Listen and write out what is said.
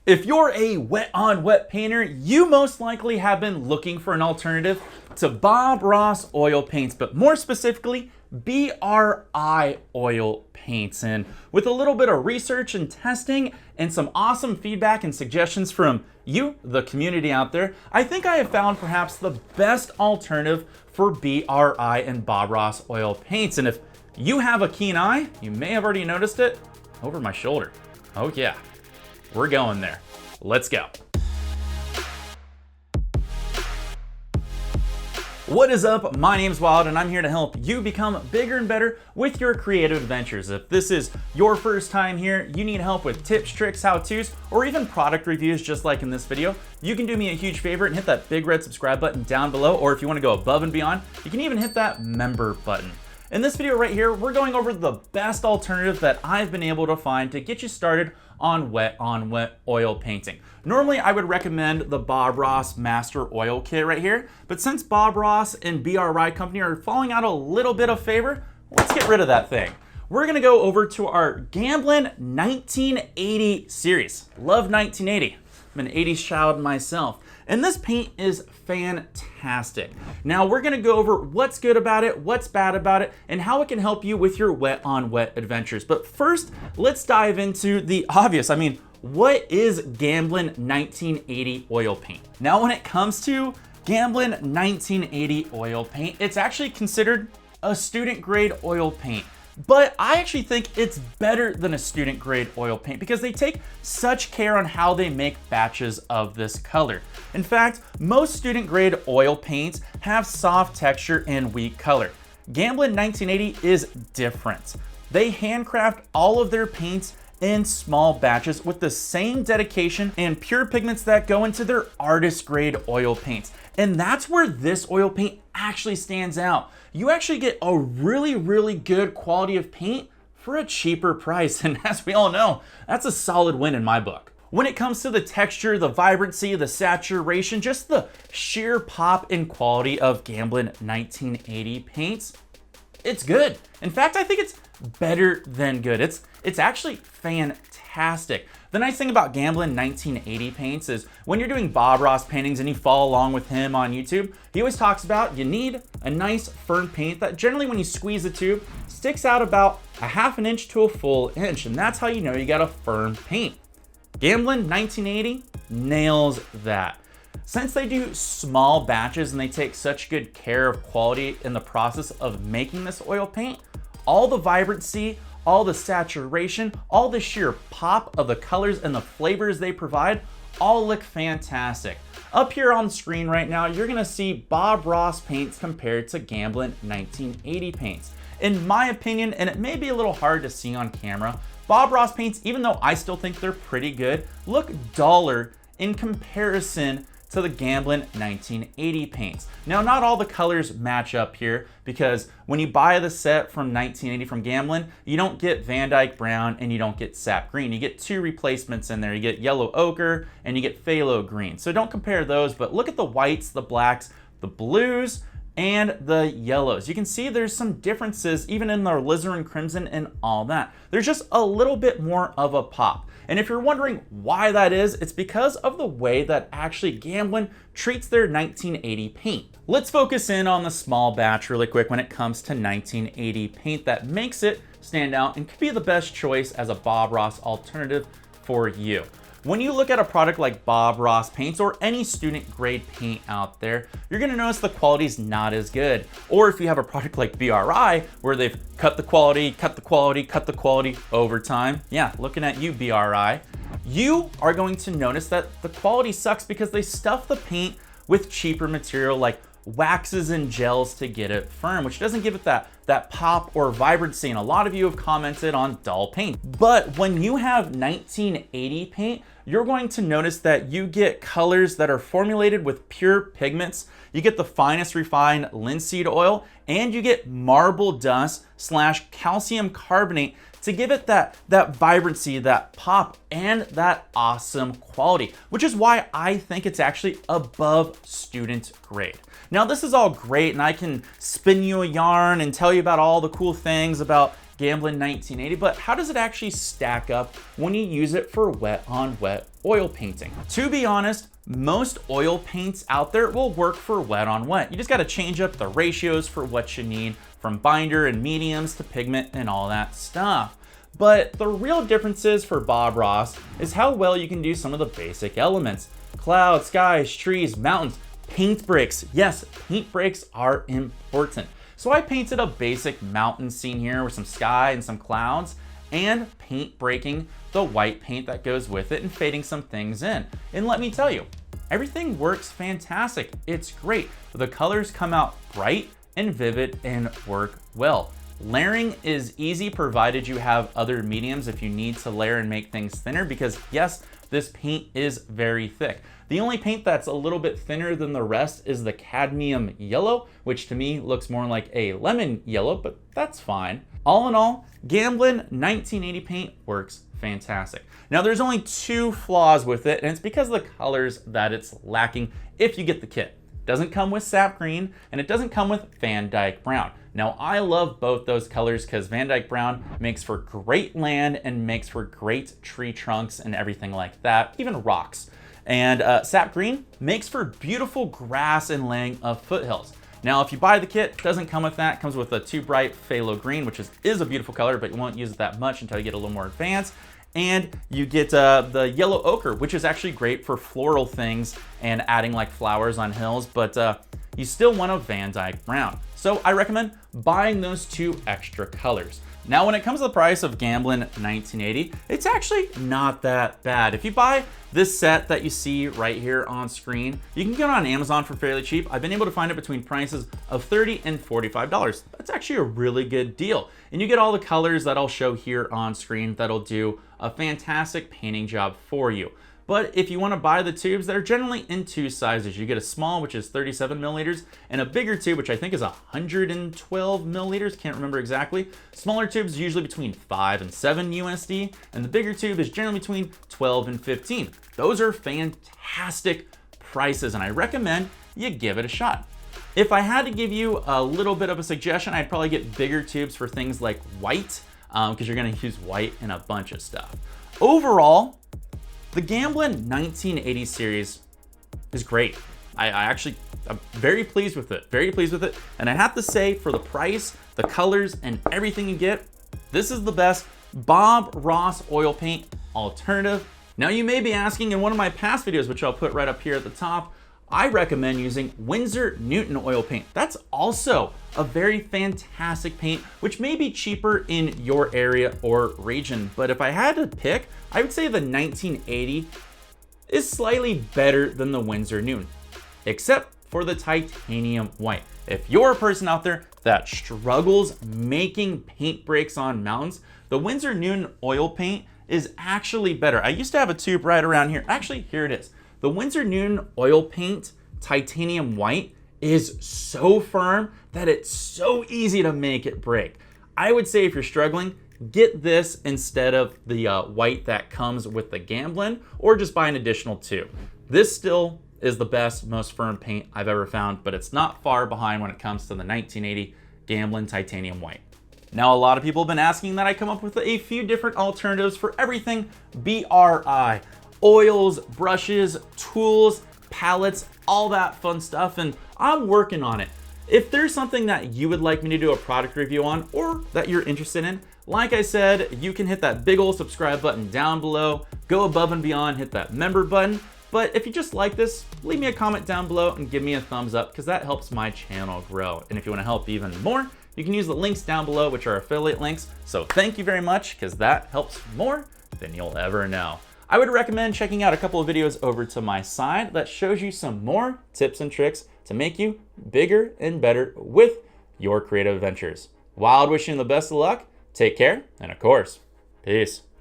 If you're a wet-on-wet painter, you most likely have been looking for an alternative to Bob Ross oil paints, but more specifically, BRI oil paints. And with a little bit of research and testing and some awesome feedback and suggestions from you, the community out there, I think I have found perhaps the best alternative for BRI and Bob Ross oil paints. And if you have a keen eye, you may have already noticed it over my shoulder. Oh yeah. We're going there. Let's go. What is up? My name's Wild and I'm here to help you become bigger and better with your creative adventures. If this is your first time here, you need help with tips, tricks, how-tos, or even product reviews just like in this video, you can do me a huge favor and hit that big red subscribe button down below, or if you want to go above and beyond, you can even hit that member button. In this video right here, we're going over the best alternative that I've been able to find to get you started on wet oil painting. Normally, I would recommend the Bob Ross Master Oil Kit right here, but since Bob Ross and BRI Company are falling out a little bit of favor, let's get rid of that thing. We're gonna go over to our Gamblin 1980 series. Love 1980. I'm an 80s child myself. And this paint is fantastic. Now we're gonna go over what's good about it, what's bad about it, and how it can help you with your wet-on-wet adventures. But first, let's dive into the obvious. I mean, what is Gamblin 1980 oil paint? Now when it comes to Gamblin 1980 oil paint, it's actually considered a student grade oil paint. But I actually think it's better than a student grade oil paint because they take such care on how they make batches of this color. In fact, most student grade oil paints have soft texture and weak color. Gamblin 1980 is different. They handcraft all of their paints in small batches with the same dedication and pure pigments that go into their artist grade oil paints. And that's where this oil paint actually stands out. You actually get a really good quality of paint for a cheaper price. And as we all know, that's a solid win in my book. When it comes to the texture, the vibrancy, the saturation, just the sheer pop and quality of Gamblin 1980 paints, it's good. In fact, I think it's better than good. It's actually fantastic. The nice thing about Gamblin 1980 paints is when you're doing Bob Ross paintings and you follow along with him on YouTube, he always talks about you need a nice firm paint that generally when you squeeze the tube sticks out about a half an inch to a full inch, and that's how you know you got a firm paint. Gamblin 1980 nails that. Since they do small batches and they take such good care of quality in the process of making this oil paint, all the vibrancy, all the saturation, all the sheer pop of the colors and the flavors they provide all look fantastic. Up here on screen right now, you're gonna see Bob Ross paints compared to Gamblin 1980 paints. In my opinion, and it may be a little hard to see on camera, Bob Ross paints, even though I still think they're pretty good, look duller in comparison to the Gamblin 1980 paints. Now, not all the colors match up here because when you buy the set from 1980 from Gamblin, you don't get Van Dyke Brown and you don't get Sap Green. You get two replacements in there. You get Yellow Ochre and you get Phthalo Green. So don't compare those, but look at the whites, the blacks, the blues, and the yellows. You can see there's some differences even in the alizarin crimson and all that. There's just a little bit more of a pop. And if you're wondering why that is, it's because of the way that actually Gamblin treats their 1980 paint. Let's focus in on the small batch really quick when it comes to 1980 paint that makes it stand out and could be the best choice as a Bob Ross alternative for you. When you look at a product like Bob Ross paints or any student grade paint out there, you're gonna notice the quality's not as good. Or if you have a product like BRI where they've cut the quality over time, yeah, looking at you BRI, you are going to notice that the quality sucks because they stuff the paint with cheaper material like waxes and gels to get it firm, which doesn't give it that pop or vibrancy. And a lot of you have commented on dull paint. But when you have 1980 paint, you're going to notice that you get colors that are formulated with pure pigments. You get the finest refined linseed oil, and you get marble dust / calcium carbonate to give it that vibrancy, that pop, and that awesome quality, which is why I think it's actually above student grade. Now, this is all great, and I can spin you a yarn and tell you about all the cool things about Gamblin 1980, but how does it actually stack up when you use it for wet on wet oil painting? To be honest, most oil paints out there will work for wet on wet. You just got to change up the ratios for what you need, from binder and mediums to pigment and all that stuff. But the real differences for Bob Ross is how well you can do some of the basic elements. Clouds, skies, trees, mountains, paint breaks. Yes, paint breaks are important. So I painted a basic mountain scene here with some sky and some clouds, and paint breaking the white paint that goes with it and fading some things in. And let me tell you, everything works fantastic. It's great. The colors come out bright and vivid and work well. Layering is easy provided you have other mediums if you need to layer and make things thinner, because yes, this paint is very thick. The only paint that's a little bit thinner than the rest is the cadmium yellow, which to me looks more like a lemon yellow, but that's fine. All in all, Gamblin 1980 paint works fantastic. Now there's only 2 flaws with it, and it's because of the colors that it's lacking if you get the kit. It doesn't come with sap green, and it doesn't come with Van Dyke brown. Now I love both those colors because Van Dyke brown makes for great land and makes for great tree trunks and everything like that, even rocks. And sap green makes for beautiful grass and laying of foothills. Now, if you buy the kit, it doesn't come with that. It comes with a Too Bright phthalo green, which is a beautiful color, but you won't use it that much until you get a little more advanced. And you get the yellow ochre, which is actually great for floral things and adding like flowers on hills, but you still want a Van Dyke brown. So I recommend buying those 2 extra colors. Now, when it comes to the price of Gamblin 1980, it's actually not that bad. If you buy this set that you see right here on screen, you can get it on Amazon for fairly cheap. I've been able to find it between prices of $30 and $45. That's actually a really good deal. And you get all the colors that I'll show here on screen that'll do a fantastic painting job for you. But if you want to buy the tubes, they're generally in 2 sizes. You get a small, which is 37 milliliters, and a bigger tube, which I think is 112 milliliters, can't remember exactly. Smaller tubes usually between 5 and 7 USD, and the bigger tube is generally between 12 and 15. Those are fantastic prices, and I recommend you give it a shot. If I had to give you a little bit of a suggestion, I'd probably get bigger tubes for things like white, because you're going to use white in a bunch of stuff. Overall, the Gamblin 1980 series is great. I'm very pleased with it, And I have to say, for the price, the colors, and everything you get, this is the best Bob Ross oil paint alternative. Now you may be asking, in one of my past videos, which I'll put right up here at the top, I recommend using Winsor Newton oil paint. That's also a very fantastic paint, which may be cheaper in your area or region. But if I had to pick, I would say the 1980 is slightly better than the Winsor Newton, except for the titanium white. If you're a person out there that struggles making paint breaks on mountains, the Winsor Newton oil paint is actually better. I used to have a tube right around here. Actually, here it is. The Winsor Newton oil paint titanium white is so firm that it's so easy to make it break. I would say if you're struggling, get this instead of the white that comes with the Gamblin, or just buy an additional tube. This still is the best, most firm paint I've ever found, but it's not far behind when it comes to the 1980 Gamblin titanium white. Now, a lot of people have been asking that I come up with a few different alternatives for everything BRI. Oils, brushes, tools, palettes, all that fun stuff, and I'm working on it. If there's something that you would like me to do a product review on, or that you're interested in, like I said, you can hit that big old subscribe button down below, go above and beyond, hit that member button. But if you just like this, leave me a comment down below and give me a thumbs up, because that helps my channel grow. And if you want to help even more, you can use the links down below, which are affiliate links. So thank you very much, because that helps more than you'll ever know. I would recommend checking out a couple of videos over to my side that shows you some more tips and tricks to make you bigger and better with your creative ventures. Wild wishing you the best of luck, take care, and of course, peace.